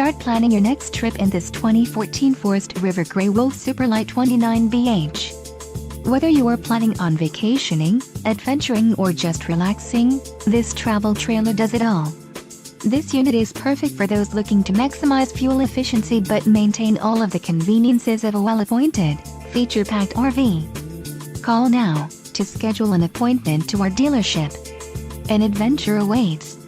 Start planning your next trip in this 2014 Forest River Grey Wolf Super Lite 29BH. Whether you are planning on vacationing, adventuring or just relaxing, this travel trailer does it all. This unit is perfect for those looking to maximize fuel efficiency but maintain all of the conveniences of a well-appointed, feature-packed RV. Call now to schedule an appointment to our dealership. An adventure awaits.